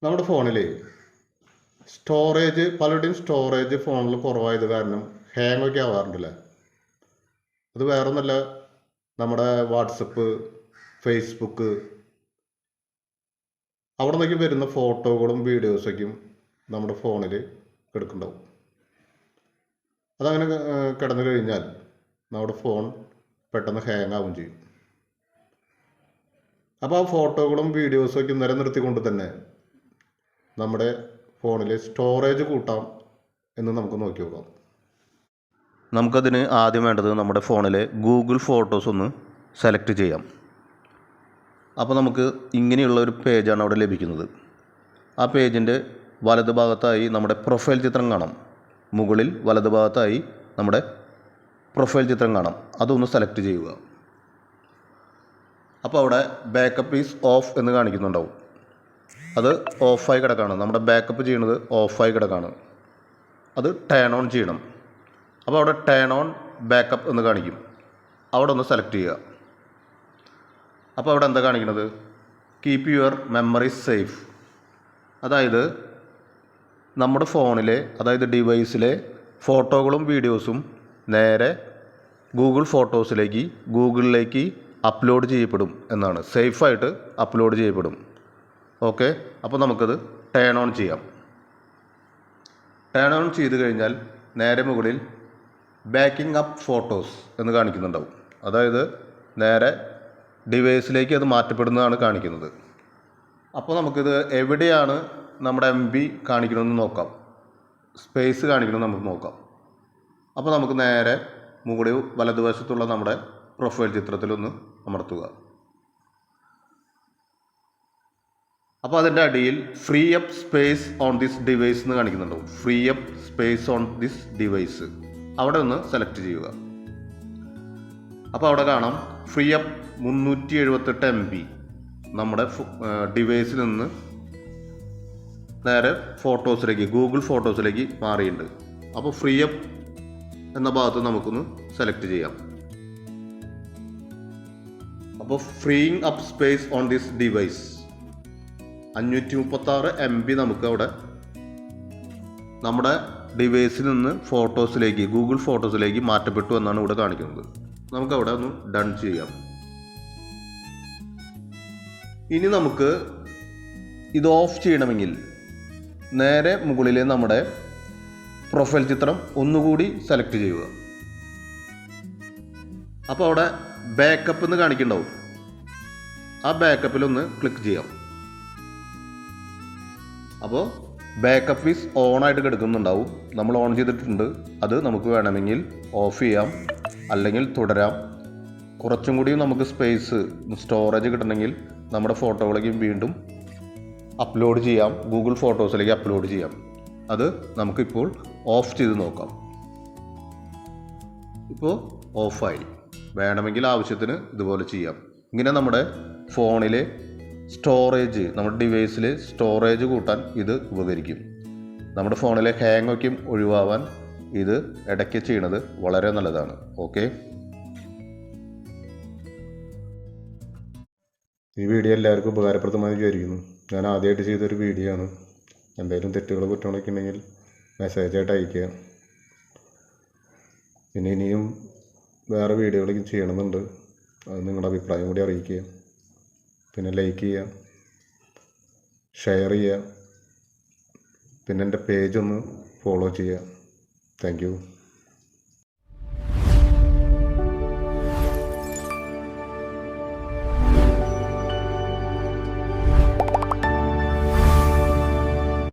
നമ്മുടെ ഫോണിൽ പലരുടെയും സ്റ്റോറേജ് ഫോണിൽ കുറവായത് കാരണം ഹാങ് ഒക്കെ ആവാറുണ്ടല്ലേ. അത് വേറൊന്നുമല്ല, നമ്മുടെ വാട്സപ്പ്, ഫേസ്ബുക്ക് അവിടെ നിന്നൊക്കെ വരുന്ന ഫോട്ടോകളും വീഡിയോസൊക്കെയും നമ്മുടെ ഫോണിൽ കിടക്കുന്നുണ്ടാവും. അതങ്ങനെ കിടന്നു കഴിഞ്ഞാൽ നമ്മുടെ ഫോൺ പെട്ടെന്ന് ഹാങ് ആവുകയും ചെയ്യും. അപ്പോൾ ആ ഫോട്ടോകളും വീഡിയോസൊക്കെ നിലനിർത്തിക്കൊണ്ട് തന്നെ നമ്മുടെ ഫോണിൽ സ്റ്റോറേജ് കൂട്ടാം എന്ന് നമുക്ക് നോക്കി നോക്കാം. നമുക്കതിന് ആദ്യം വേണ്ടത് നമ്മുടെ ഫോണിലെ ഗൂഗിൾ ഫോട്ടോസ് ഒന്ന് സെലക്ട് ചെയ്യാം. അപ്പോൾ നമുക്ക് ഇങ്ങനെയുള്ള ഒരു പേജാണ് അവിടെ ലഭിക്കുന്നത്. ആ പേജിൻ്റെ വലതുഭാഗത്തായി നമ്മുടെ പ്രൊഫൈൽ ചിത്രം കാണാം. മുകളിൽ വലതുഭാഗത്തായി നമ്മുടെ പ്രൊഫൈൽ ചിത്രം കാണാം. അതൊന്ന് സെലക്ട് ചെയ്യുക. അപ്പോൾ അവിടെ ബാക്കപ്പ് ഈസ് ഓഫ് എന്ന് കാണിക്കുന്നുണ്ടാവും. അത് ഓഫായി കിടക്കാണ്. നമ്മുടെ ബാക്കപ്പ് ചെയ്യുന്നത് ഓഫായി കിടക്കാണ്. അത് ടേൺ ഓൺ ചെയ്യണം. അപ്പോൾ അവിടെ ടേൺ ഓൺ ബാക്കപ്പ് എന്ന് കാണിക്കും. അവിടെ ഒന്ന് സെലക്ട് ചെയ്യുക. അപ്പോൾ അവിടെ എന്താ കാണിക്കുന്നത്? Keep your memories safe. അതായത് നമ്മുടെ ഫോണിലെ, അതായത് ഡിവൈസിലെ ഫോട്ടോകളും വീഡിയോസും നേരെ ഗൂഗിളിലേക്ക് അപ്ലോഡ് ചെയ്യപ്പെടും എന്നാണ്. സേഫായിട്ട് അപ്ലോഡ് ചെയ്യപ്പെടും. ഓക്കെ, അപ്പോൾ നമുക്കത് ടേൺ ഓൺ ചെയ്യാം. ടേൺ ഓൺ ചെയ്ത് കഴിഞ്ഞാൽ നേരെ മുകളിൽ ബാക്കിംഗ് അപ്പ് ഫോട്ടോസ് എന്ന് കാണിക്കുന്നുണ്ടാവും. അതായത് നേരെ ഡിവൈസിലേക്ക് അത് മാറ്റപ്പെടുന്നതാണ് കാണിക്കുന്നത്. അപ്പോൾ നമുക്കിത് എവിടെയാണ് നമ്മുടെ MB കാണിക്കണമെന്ന് നോക്കാം. സ്പേസ് കാണിക്കണമെന്ന് നമുക്ക് നോക്കാം. അപ്പോൾ നമുക്ക് നേരെ മുകളിൽ വലതുവശത്തുള്ള നമ്മുടെ പ്രൊഫൈൽ ചിത്രത്തിലൊന്ന് അമർത്തുക. അപ്പോൾ അതിൻ്റെ അടിയിൽ free up space on this device എന്ന് കാണിക്കുന്നുണ്ടാവും. Free up space on this device, അവിടെ ഒന്ന് സെലക്ട് ചെയ്യുക. അപ്പോൾ അവിടെ കാണാം ഫ്രീ അപ്പ് 378 MB നമ്മുടെ ഡിവൈസിൽ നിന്ന് നേരെ ഗൂഗിൾ ഫോട്ടോസിലേക്ക് മാറിയിട്ടുണ്ട്. അപ്പോൾ ഫ്രീ അപ്പ് എന്ന ഭാഗത്ത് നമുക്കൊന്ന് സെലക്ട് ചെയ്യാം. അപ്പോൾ freeing up space on this device 536 MB നമുക്ക് അവിടെ നമ്മുടെ ഡിവൈസിൽ നിന്ന് ഗൂഗിൾ ഫോട്ടോസിലേക്ക് മാറ്റപ്പെട്ടു എന്നാണ് ഇവിടെ കാണിക്കുന്നത്. നമുക്കവിടെ ഒന്ന് ഡൺ ചെയ്യാം. ഇനി നമുക്ക് ഇത് ഓഫ് ചെയ്യണമെങ്കിൽ നേരെ മുകളിലെ നമ്മുടെ പ്രൊഫൈൽ ചിത്രം ഒന്നുകൂടി സെലക്ട് ചെയ്യുക. അപ്പോൾ അവിടെ ബാക്കപ്പ് എന്ന് കാണിക്കുന്നുണ്ടാവും. ആ ബാക്കപ്പിലൊന്ന് ക്ലിക്ക് ചെയ്യാം. അപ്പോൾ ബാക്കപ്പ് ഈസ് ഓൺ ആയിട്ട് കിടക്കുന്നുണ്ടാവും. നമ്മൾ ഓൺ ചെയ്തിട്ടുണ്ട്. അത് നമുക്ക് വേണമെങ്കിൽ ഓഫ് ചെയ്യാം, അല്ലെങ്കിൽ തുടരാം. കുറച്ചും കൂടി നമുക്ക് സ്റ്റോറേജ് കിട്ടണമെങ്കിൽ നമ്മുടെ ഫോട്ടോകളേക്കും വീണ്ടും അപ്ലോഡ് ചെയ്യാം, ഗൂഗിൾ ഫോട്ടോസിലേക്ക് അപ്ലോഡ് ചെയ്യാം. അത് നമുക്കിപ്പോൾ ഓഫ് ചെയ്ത് നോക്കാം. ഇപ്പോൾ ഓഫായി. വേണമെങ്കിൽ ആവശ്യത്തിന് ഇതുപോലെ ചെയ്യാം. ഇങ്ങനെ നമ്മുടെ ഫോണിലെ നമ്മുടെ ഡിവൈസിലെ സ്റ്റോറേജ് കൂട്ടാൻ ഇത് ഉപകരിക്കും. നമ്മുടെ ഫോണിലെ ഹാങ് ഒക്കെ ഒഴിവാവാൻ ഇത് ഇടയ്ക്ക് ചെയ്യുന്നത് വളരെ നല്ലതാണ്. ഓക്കെ, ഈ വീഡിയോ എല്ലാവർക്കും ഉപകാരപ്രദമായി വിചാരിക്കുന്നു. ഞാൻ ആദ്യമായിട്ട് ചെയ്തൊരു വീഡിയോ ആണ്. എന്തെങ്കിലും തെറ്റുകൾ കുറ്റങ്ങളൊക്കെ ഉണ്ടെങ്കിൽ മെസ്സേജായിട്ട് അയയ്ക്കുക. പിന്നെ ഇനിയും വേറെ വീഡിയോകളൊക്കെ ചെയ്യണമെന്നുണ്ട്. അത് നിങ്ങളുടെ അഭിപ്രായം കൂടി അറിയിക്കുക. പിന്നെ ലൈക്ക് ചെയ്യുക, ഷെയർ ചെയ്യുക. പിന്നെ എൻ്റെ പേജ് ഒന്ന് ഫോളോ ചെയ്യുക. Thank you.